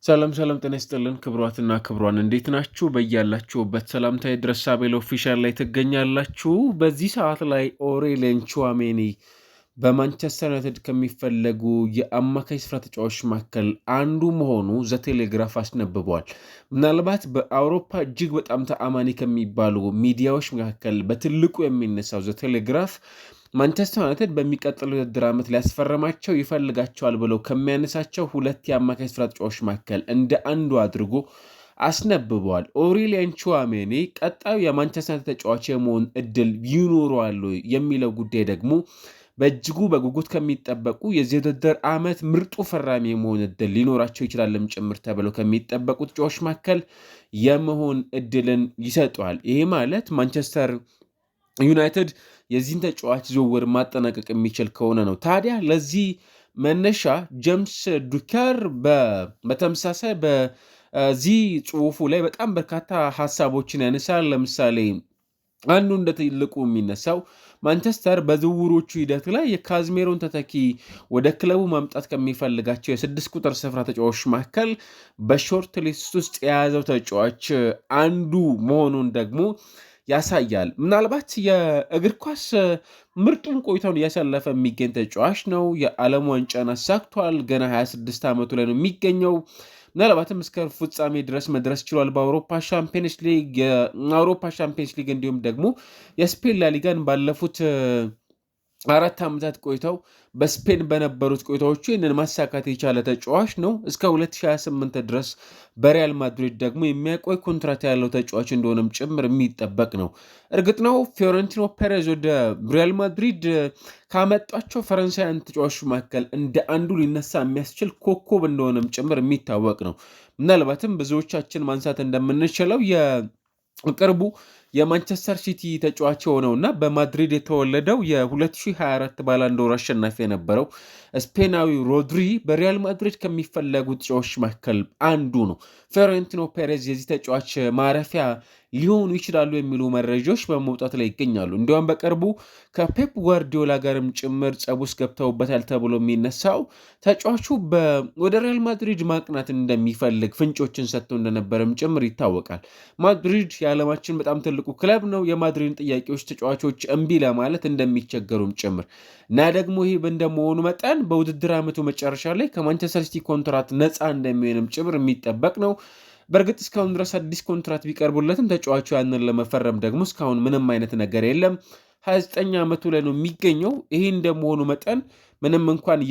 ሰላም ጤና ይስጥልን ክብሯትና ክብሯን እንዴት ናችሁ? በያላችሁበት ሰላምታ ድረስ አቤል ኦፊሻል ላይ ትገኛላችሁ። በዚህ ሰዓት ላይ ኦሬሊያን ቹዋሜኒ በማንቸስተር ዩናይትድ ከሚፈለጉ የአማካይ ስፍራ ተጫዋቾች መካከል አንዱ መሆኑ ዘቴሌግራፍ አስነብቧል። ምናልባት በአውሮፓ እጅግ በጣም ተአማኒ ከሚባሉ ሚዲያዎች መካከል በትልቁ የሚነሳው ዘቴሌግራፍ ማንቸስተር ዩናይትድ በሚቀጥለው የውድድር ዓመት ሊያስፈርማቸው ይፈልጋቸዋል ብለው ከሚያነሳቸው ሁለት የአማካይ ስፍራ ተጫዋቾች መካከል እንደ አንዱ አድርጎ አስነብበዋል። ኦሬሊያን ቹዋሜኒ ቀጣዩ የማንቸስተር ዩናይትድ ተጫዋች የመሆን እድል ይኖረዋል የሚለው ጉዳይ ደግሞ በእጅጉ በጉጉት ከሚጠበቁ የዚህ ውድድር ዓመት ምርጡ ፈራሚ የመሆን እድል ሊኖራቸው ይችላልም ጭምር ተብለው ከሚጠበቁ ተጫዋቾች መካከል የመሆን እድልን ይሰጠዋል። ይሄ ማለት ማንቸስተር ዩናይትድ የዚህን ተጫዋች ዝውውር ማጠናቀቅ የሚችል ከሆነ ነው። ታዲያ ለዚህ መነሻ ጄምስ ዱከር በተመሳሳይ በዚህ ጽሁፉ ላይ በጣም በርካታ ሀሳቦችን ያነሳል። ለምሳሌ አንዱ እንደ ትልቁ የሚነሳው ማንቸስተር በዝውውሮቹ ሂደት ላይ የካዝሜሮን ተተኪ ወደ ክለቡ ማምጣት ከሚፈልጋቸው የስድስት ቁጥር ስፍራ ተጫዋቾች መካከል በሾርት ሊስት ውስጥ የያዘው ተጫዋች አንዱ መሆኑን ደግሞ ያሳያል። ምናልባት የእግር ኳስ ምርጡን ቆይታውን እያሳለፈ የሚገኝ ተጫዋች ነው። የዓለም ዋንጫን አሳክቷል። ገና 26 ዓመቱ ላይ ነው የሚገኘው። ምናልባትም እስከ ፍጻሜ ድረስ መድረስ ችሏል። በአውሮፓ ሻምፒየንስ ሊግ፣ የአውሮፓ ሻምፒየንስ ሊግ እንዲሁም ደግሞ የስፔን ላሊጋን ባለፉት 4 ዓመታት ቆይታው በስፔን በነበሩት ቆይታዎቹ ይህንን ማሳካት የቻለ ተጫዋች ነው። እስከ 2028 ድረስ በሪያል ማድሪድ ደግሞ የሚያቆይ ኮንትራት ያለው ተጫዋች እንደሆነም ጭምር የሚጠበቅ ነው። እርግጥ ነው ፊዮረንቲኖ ፔሬዝ ወደ ሪያል ማድሪድ ካመጧቸው ፈረንሳውያን ተጫዋቾች መካከል እንደ አንዱ ሊነሳ የሚያስችል ኮከብ እንደሆነም ጭምር የሚታወቅ ነው። ምናልባትም ብዙዎቻችን ማንሳት እንደምንችለው የቅርቡ የማንቸስተር ሲቲ ተጫዋች የሆነውና በማድሪድ የተወለደው የ2024 ባላንዶር አሸናፊ የነበረው ስፔናዊ ሮድሪ በሪያል ማድሪድ ከሚፈለጉ ተጫዋቾች መካከል አንዱ ነው። ፊዮሬንቲኖ ፔሬዝ የዚህ ተጫዋች ማረፊያ ሊሆኑ ይችላሉ የሚሉ መረጃዎች በመውጣት ላይ ይገኛሉ። እንዲሁም በቅርቡ ከፔፕ ጓርዲዮላ ጋርም ጭምር ጸብ ውስጥ ገብተውበታል ተብሎ የሚነሳው ተጫዋቹ ወደ ሪያል ማድሪድ ማቅናት እንደሚፈልግ ፍንጮችን ሰጥተው እንደነበረም ጭምር ይታወቃል። ማድሪድ የዓለማችን በጣም ትልቁ ክለብ ነው። የማድሪድን ጥያቄዎች ተጫዋቾች እምቢ ለማለት እንደሚቸገሩም ጭምር እና ደግሞ ይህ እንደመሆኑ መጠን በውድድር ዓመቱ መጨረሻ ላይ ከማንቸስተር ሲቲ ኮንትራት ነፃ እንደሚሆንም ጭምር የሚጠበቅ ነው። በእርግጥ እስካሁን ድረስ አዲስ ኮንትራት ቢቀርቡለትም ተጫዋቹ ያንን ለመፈረም ደግሞ እስካሁን ምንም አይነት ነገር የለም። 29 ዓመቱ ላይ ነው የሚገኘው። ይህ እንደመሆኑ መጠን ምንም እንኳን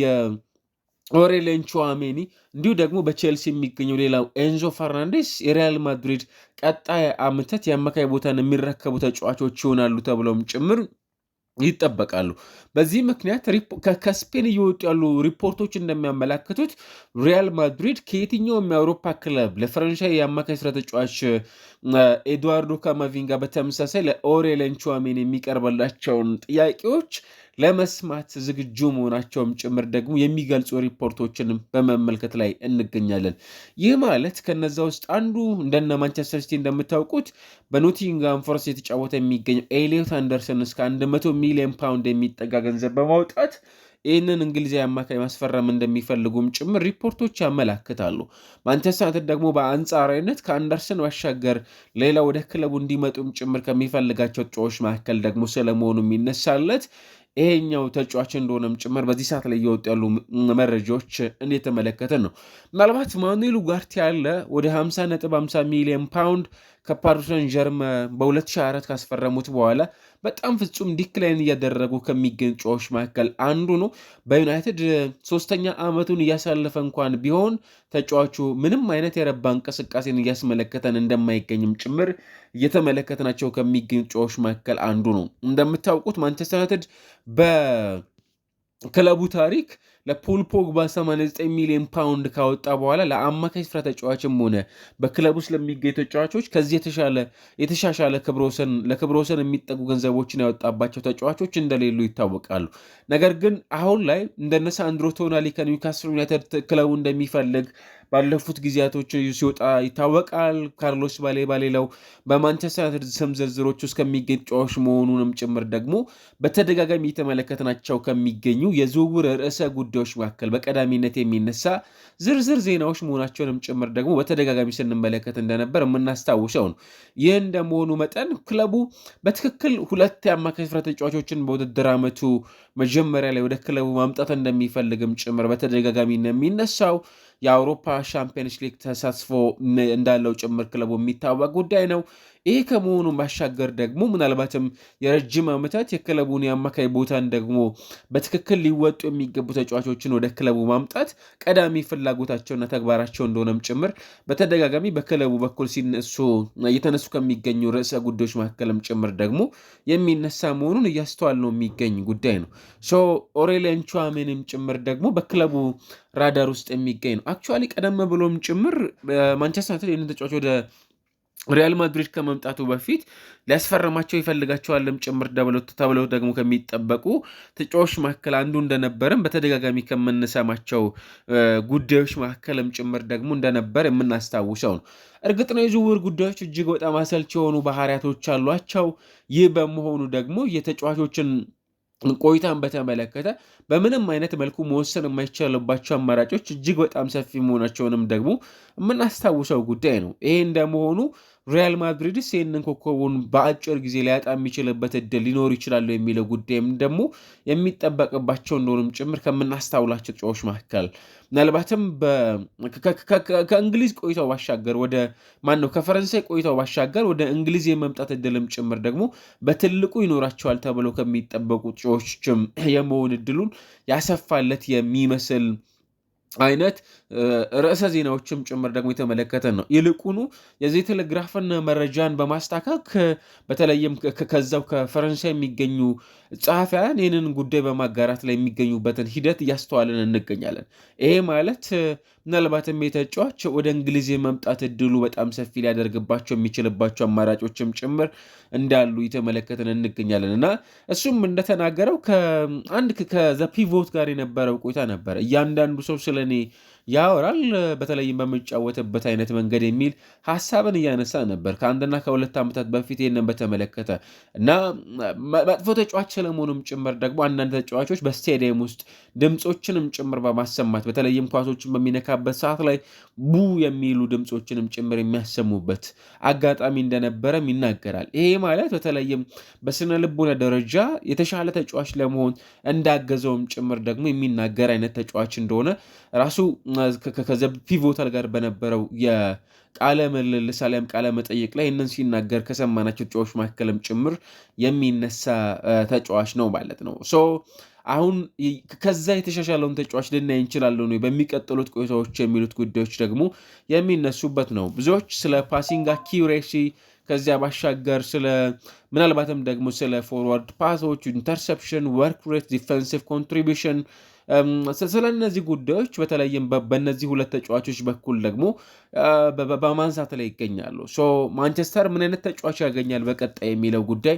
ኦሬሊያን ቹዋሜኒ እንዲሁ ደግሞ በቼልሲ የሚገኘው ሌላው ኤንዞ ፈርናንዴስ የሪያል ማድሪድ ቀጣይ ዓመታት የአማካይ ቦታን የሚረከቡ ተጫዋቾች ይሆናሉ ተብለውም ጭምር ይጠበቃሉ። በዚህ ምክንያት ከስፔን እየወጡ ያሉ ሪፖርቶች እንደሚያመላክቱት ሪያል ማድሪድ ከየትኛውም የአውሮፓ ክለብ ለፈረንሳይ የአማካይ ስራ ተጫዋች ኤድዋርዶ ካማቪንጋ በተመሳሳይ ለኦሬሊያን ቹዋሜኒ የሚቀርበላቸውን ጥያቄዎች ለመስማት ዝግጁ መሆናቸውም ጭምር ደግሞ የሚገልጹ ሪፖርቶችንም በመመልከት ላይ እንገኛለን። ይህ ማለት ከነዛ ውስጥ አንዱ እንደነ ማንቸስተር ሲቲ እንደምታውቁት በኖቲንግሃም ፎረስት የተጫወተ የሚገኘው ኤሊዮት አንደርሰን እስከ 100 ሚሊዮን ፓውንድ የሚጠጋ ገንዘብ በማውጣት ይህንን እንግሊዛዊ አማካይ ማስፈረም እንደሚፈልጉም ጭምር ሪፖርቶች ያመላክታሉ። ማንቸስተር ዩናይትድ ደግሞ በአንጻራዊነት ከአንደርሰን ባሻገር ሌላ ወደ ክለቡ እንዲመጡም ጭምር ከሚፈልጋቸው ተጫዋቾች መካከል ደግሞ ስለመሆኑ የሚነሳለት ይሄኛው ተጫዋች እንደሆነም ጭምር በዚህ ሰዓት ላይ እየወጡ ያሉ መረጃዎች እንደተመለከተን ነው። ምናልባት ማኑኤል ኡጋርቴ ያለ ወደ 50.50 ሚሊዮን ፓውንድ ከፓሪስ ሰን ዠርመን በ2024 ካስፈረሙት በኋላ በጣም ፍጹም ዲክላይን እያደረጉ ከሚገኙ ተጫዋቾች መካከል አንዱ ነው። በዩናይትድ 3ኛ ዓመቱን እያሳለፈ እንኳን ቢሆን ተጫዋቹ ምንም አይነት የረባ እንቅስቃሴን እያስመለከተን እንደማይገኝም ጭምር እየተመለከትናቸው ከሚገኙ ተጫዋቾች መካከል አንዱ ነው። እንደምታውቁት ማንቸስተር ዩናይትድ በክለቡ ታሪክ ለፖል ፖግባ 89 ሚሊዮን ፓውንድ ካወጣ በኋላ ለአማካይ ስፍራ ተጫዋችም ሆነ በክለቡ ውስጥ ለሚገኙ ተጫዋቾች ከዚህ የተሻሻለ ለክብረ ወሰን የሚጠጉ ገንዘቦችን ያወጣባቸው ተጫዋቾች እንደሌሉ ይታወቃሉ። ነገር ግን አሁን ላይ እንደነ ሳንድሮ ቶናሊ ከኒውካስል ዩናይትድ ክለቡ እንደሚፈልግ ባለፉት ጊዜያቶች ሲወጣ ይታወቃል። ካርሎስ ባሌባ ሌላው በማንቸስተር ዩናይትድ ስም ዝርዝሮች ውስጥ ከሚገኝ ተጫዋች መሆኑንም ጭምር ደግሞ በተደጋጋሚ የተመለከትናቸው ከሚገኙ የዝውውር ርዕሰ ጉዳዮች መካከል በቀዳሚነት የሚነሳ ዝርዝር ዜናዎች መሆናቸውንም ጭምር ደግሞ በተደጋጋሚ ስንመለከት እንደነበር የምናስታውሰው ነው። ይህ እንደመሆኑ መጠን ክለቡ በትክክል ሁለት የአማካይ ስፍራ ተጫዋቾችን በውድድር ዓመቱ መጀመሪያ ላይ ወደ ክለቡ ማምጣት እንደሚፈልግም ጭምር በተደጋጋሚ ነው የሚነሳው። የአውሮፓ ሻምፒየንስ ሊግ ተሳትፎ እንዳለው ጭምር ክለቡ የሚታወቅ ጉዳይ ነው። ይህ ከመሆኑ ባሻገር ደግሞ ምናልባትም የረጅም ዓመታት የክለቡን የአማካይ ቦታን ደግሞ በትክክል ሊወጡ የሚገቡ ተጫዋቾችን ወደ ክለቡ ማምጣት ቀዳሚ ፍላጎታቸውና ተግባራቸው እንደሆነም ጭምር በተደጋጋሚ በክለቡ በኩል እየተነሱ ከሚገኙ ርዕሰ ጉዳዮች መካከልም ጭምር ደግሞ የሚነሳ መሆኑን እያስተዋል ነው የሚገኝ ጉዳይ ነው። ኦሬሊያን ቹዋሜኒም ጭምር ደግሞ በክለቡ ራዳር ውስጥ የሚገኝ ነው። አክቹዋሊ ቀደም ብሎም ጭምር ማንቸስተር ዩናይትድ ይህንን ተጫዋች ወደ ሪያል ማድሪድ ከመምጣቱ በፊት ሊያስፈርማቸው ይፈልጋቸዋልም ጭምር ተብለው ደግሞ ከሚጠበቁ ተጫዋቾች መካከል አንዱ እንደነበርም በተደጋጋሚ ከምንሰማቸው ጉዳዮች መካከልም ጭምር ደግሞ እንደነበር የምናስታውሰው ነው። እርግጥ ነው የዝውውር ጉዳዮች እጅግ በጣም አሰልቺ የሆኑ ባህሪያቶች አሏቸው። ይህ በመሆኑ ደግሞ የተጫዋቾችን ቆይታን በተመለከተ በምንም አይነት መልኩ መወሰን የማይቻልባቸው አማራጮች እጅግ በጣም ሰፊ መሆናቸውንም ደግሞ የምናስታውሰው ጉዳይ ነው። ይሄ እንደመሆኑ ሪያል ማድሪድስ ይህንን ኮከቡን በአጭር ጊዜ ሊያጣ የሚችልበት እድል ሊኖር ይችላሉ የሚለው ጉዳይም ደግሞ የሚጠበቅባቸው እንደሆንም ጭምር ከምናስታውላቸው ተጫዋቾች መካከል ምናልባትም ከእንግሊዝ ቆይታው ባሻገር ከፈረንሳይ ቆይታው ባሻገር ወደ እንግሊዝ የመምጣት እድልም ጭምር ደግሞ በትልቁ ይኖራቸዋል ተብሎ ከሚጠበቁ ተጫዋቾችም የመሆን እድሉን ያሰፋለት የሚመስል አይነት ርዕሰ ዜናዎችም ጭምር ደግሞ የተመለከተን ነው። ይልቁኑ የዚህ ቴሌግራፍን መረጃን በማስታካክ በተለይም ከዛው ከፈረንሳይ የሚገኙ ጸሐፊያን ይህንን ጉዳይ በማጋራት ላይ የሚገኙበትን ሂደት እያስተዋልን እንገኛለን። ይሄ ማለት ምናልባትም የተጫዋች ወደ እንግሊዝ የመምጣት እድሉ በጣም ሰፊ ሊያደርግባቸው የሚችልባቸው አማራጮችም ጭምር እንዳሉ የተመለከትን እንገኛለን እና እሱም እንደተናገረው ከዘ ፒቮት ጋር የነበረው ቆይታ ነበር። እያንዳንዱ ሰው ስለኔ ያወራል በተለይም በሚጫወትበት አይነት መንገድ የሚል ሀሳብን እያነሳ ነበር ከአንድና ከሁለት ዓመታት በፊት ይህንን በተመለከተ እና መጥፎ ተጫዋች ስለመሆኑም ጭምር ደግሞ አንዳንድ ተጫዋቾች በስቴዲየም ውስጥ ድምፆችንም ጭምር በማሰማት በተለይም ኳሶችን በሚነካበት ሰዓት ላይ ቡ የሚሉ ድምፆችንም ጭምር የሚያሰሙበት አጋጣሚ እንደነበረም ይናገራል። ይሄ ማለት በተለይም በስነ ልቦና ደረጃ የተሻለ ተጫዋች ለመሆን እንዳገዘውም ጭምር ደግሞ የሚናገር አይነት ተጫዋች እንደሆነ ራሱ ፒቮታል ጋር በነበረው የቃለ ምልልስ አሊያም ቃለ መጠይቅ ላይ እነን ሲናገር ከሰማናቸው ተጫዋቾች መካከልም ጭምር የሚነሳ ተጫዋች ነው ማለት ነው። አሁን ከዛ የተሻሻለውን ተጫዋች ልናይ እንችላለን በሚቀጥሉት ቆይታዎች የሚሉት ጉዳዮች ደግሞ የሚነሱበት ነው። ብዙዎች ስለ ፓሲንግ አኪዩሬሲ ከዚያ ባሻገር ምናልባትም ደግሞ ስለ ፎርዋርድ ፓሶች፣ ኢንተርሰፕሽን፣ ወርክ ሬት፣ ዲፌንሲቭ ኮንትሪቢሽን ስለ እነዚህ ጉዳዮች በተለይም በእነዚህ ሁለት ተጫዋቾች በኩል ደግሞ በማንሳት ላይ ይገኛሉ። ማንቸስተር ምን አይነት ተጫዋች ያገኛል በቀጣይ የሚለው ጉዳይ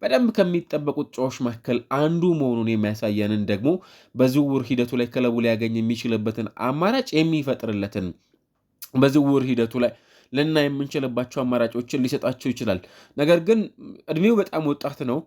በደንብ ከሚጠበቁት ተጫዋቾች መካከል አንዱ መሆኑን የሚያሳየንን ደግሞ በዝውውር ሂደቱ ላይ ክለቡ ሊያገኝ የሚችልበትን አማራጭ የሚፈጥርለትን በዝውውር ሂደቱ ላይ ልና የምንችልባቸው አማራጮችን ሊሰጣቸው ይችላል። ነገር ግን እድሜው በጣም ወጣት ነው።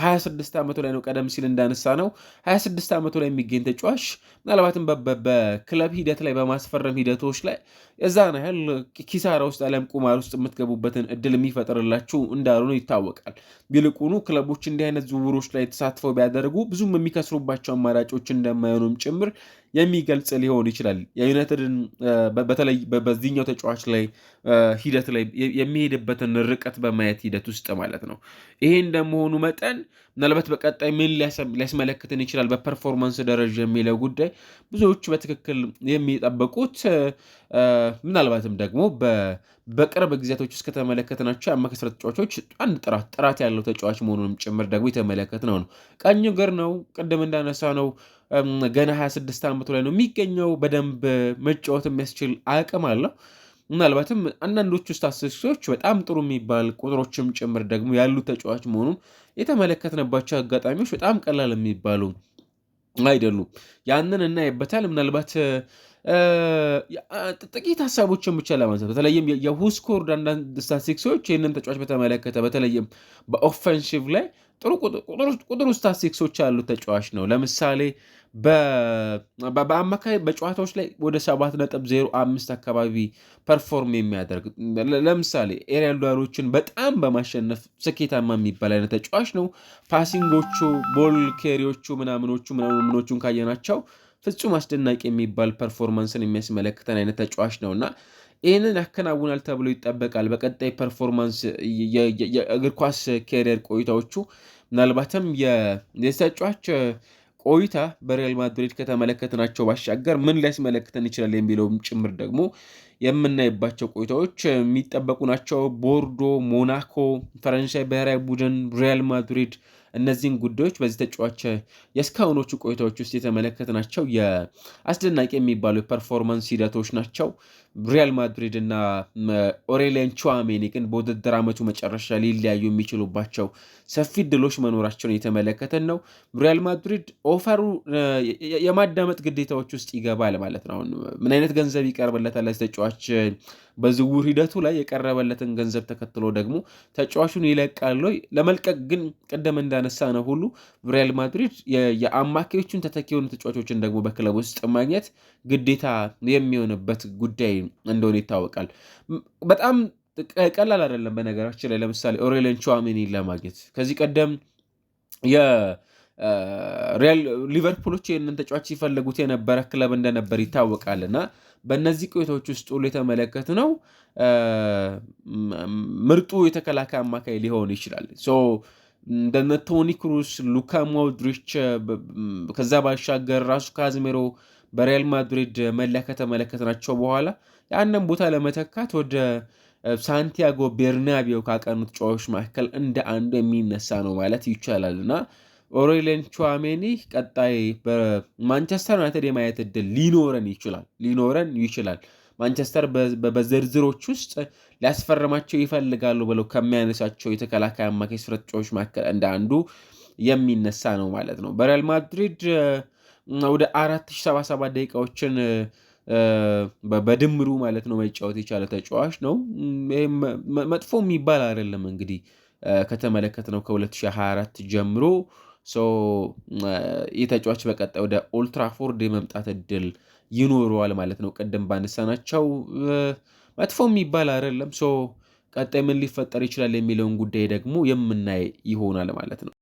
26 ዓመቱ ላይ ነው። ቀደም ሲል እንዳነሳ ነው 26 ዓመቱ ላይ የሚገኝ ተጫዋች ምናልባትም በክለብ ሂደት ላይ በማስፈረም ሂደቶች ላይ የዛን ያህል ኪሳራ ውስጥ አሊያም ቁማር ውስጥ የምትገቡበትን እድል የሚፈጥርላችሁ እንዳልሆነ ይታወቃል። ይልቁኑ ክለቦች እንዲህ አይነት ዝውውሮች ላይ ተሳትፈው ቢያደርጉ ብዙም የሚከስሩባቸው አማራጮች እንደማይሆኑም ጭምር የሚገልጽ ሊሆን ይችላል። የዩናይትድን በተለይ በዚህኛው ተጫዋች ላይ ሂደት ላይ የሚሄድበትን ርቀት በማየት ሂደት ውስጥ ማለት ነው። ይሄ እንደመሆኑ መጠን ምናልባት በቀጣይ ምን ሊያስመለክትን ይችላል በፐርፎርማንስ ደረጃ የሚለው ጉዳይ ብዙዎቹ በትክክል የሚጠበቁት ምናልባትም ደግሞ በቅርብ ጊዜያቶች ውስጥ ከተመለከትናቸው የአማካይ ስፍራ ተጫዋቾች አንድ ጥራት ያለው ተጫዋች መሆኑንም ጭምር ደግሞ የተመለከትነው ነው። ቀኝ እግር ነው። ቅድም እንዳነሳ ነው ገና 26 ዓመቱ ላይ ነው የሚገኘው። በደንብ መጫወት የሚያስችል አቅም አለው። ምናልባትም አንዳንዶቹ ስታቲስቲክሶች በጣም ጥሩ የሚባል ቁጥሮችም ጭምር ደግሞ ያሉ ተጫዋች መሆኑን የተመለከትንባቸው አጋጣሚዎች በጣም ቀላል የሚባሉ አይደሉም። ያንን እናይበታል። ምናልባት ጥቂት ሀሳቦችን ብቻ ለማንሳት በተለይም የሁስኮርድ አንዳንድ ስታቲስቲክሶች ይህንን ተጫዋች በተመለከተ በተለይም በኦፌንሲቭ ላይ ጥሩ ቁጥሩ ስታቲስቲክሶች ያሉት ተጫዋች ነው። ለምሳሌ በአማካይ በጨዋታዎች ላይ ወደ 7.05 አካባቢ ፐርፎርም የሚያደርግ ለምሳሌ ኤሪያል ዱዋሎችን በጣም በማሸነፍ ስኬታማ የሚባል አይነት ተጫዋች ነው። ፓሲንጎቹ፣ ቦል ኬሪዎቹ ምናምኖቹን ካየናቸው ፍጹም አስደናቂ የሚባል ፐርፎርማንስን የሚያስመለክተን አይነት ተጫዋች ነው እና ይህንን ያከናውናል ተብሎ ይጠበቃል። በቀጣይ ፐርፎርማንስ የእግር ኳስ ኬሪየር ቆይታዎቹ ምናልባትም የተጫዋች ቆይታ በሪያል ማድሪድ ከተመለከትናቸው ባሻገር ምን ሊያስመለክተን ይችላል የሚለውም ጭምር ደግሞ የምናይባቸው ቆይታዎች የሚጠበቁ ናቸው። ቦርዶ፣ ሞናኮ፣ ፈረንሳይ ብሔራዊ ቡድን፣ ሪያል ማድሪድ እነዚህን ጉዳዮች በዚህ ተጫዋች የእስካሁኖቹ ቆይታዎች ውስጥ የተመለከትናቸው የአስደናቂ የሚባሉ የፐርፎርማንስ ሂደቶች ናቸው። ሪያል ማድሪድ እና ኦሬሊያን ቹዋሜኒ ግን በውድድር ዓመቱ መጨረሻ ሊለያዩ የሚችሉባቸው ሰፊ ድሎች መኖራቸውን የተመለከተን ነው። ሪያል ማድሪድ ኦፈሩ የማዳመጥ ግዴታዎች ውስጥ ይገባል ማለት ነው። አሁን ምን አይነት ገንዘብ ይቀርብለታል ተጫዋች በዝውውር ሂደቱ ላይ የቀረበለትን ገንዘብ ተከትሎ ደግሞ ተጫዋቹን ይለቃል። ለመልቀቅ ግን ቅድም እንዳነሳ ነው ሁሉ ሪያል ማድሪድ የአማካዮቹን ተተኪ የሆኑ ተጫዋቾችን ደግሞ በክለብ ውስጥ ማግኘት ግዴታ የሚሆንበት ጉዳይ እንደሆነ ይታወቃል። በጣም ቀላል አይደለም። በነገራችን ላይ ለምሳሌ ኦሬሊያን ቹዋሜኒን ለማግኘት ከዚህ ቀደም የሪያል ሊቨርፑሎች ይህንን ተጫዋች ሲፈልጉት የነበረ ክለብ እንደነበር ይታወቃል እና በእነዚህ ቆይታዎች ውስጥ ሁሉ የተመለከትነው ምርጡ የተከላካይ አማካይ ሊሆን ይችላል። እንደነ ቶኒ ክሩስ፣ ሉካ ሞድሪች ከዛ ባሻገር ራሱ ካዝሜሮ በሪያል ማድሪድ መለያ ከተመለከትናቸው በኋላ ያንን ቦታ ለመተካት ወደ ሳንቲያጎ ቤርናቢዮ ካቀኑ ተጫዋቾች መካከል እንደ አንዱ የሚነሳ ነው ማለት ይቻላል እና ኦሬሊያን ቹዋሜኒ ቀጣይ በማንቸስተር ዩናይትድ የማየት እድል ሊኖረን ይችላል። ማንቸስተር በዝርዝሮች ውስጥ ሊያስፈርማቸው ይፈልጋሉ ብለው ከሚያነሳቸው የተከላካይ አማካይ ስፍራ ተጫዋቾች መካከል እንደ አንዱ የሚነሳ ነው ማለት ነው። በሪያል ማድሪድ ወደ 4077 ደቂቃዎችን በድምሩ ማለት ነው መጫወት የቻለ ተጫዋች ነው። ይሄም መጥፎ የሚባል አይደለም። እንግዲህ ከተመለከትነው ከ2024 ጀምሮ የተጫዋች በቀጣይ ወደ ኦልትራፎርድ የመምጣት እድል ይኖረዋል ማለት ነው። ቅድም ባነሳናቸው መጥፎ የሚባል አይደለም። ቀጣይ ምን ሊፈጠር ይችላል የሚለውን ጉዳይ ደግሞ የምናይ ይሆናል ማለት ነው።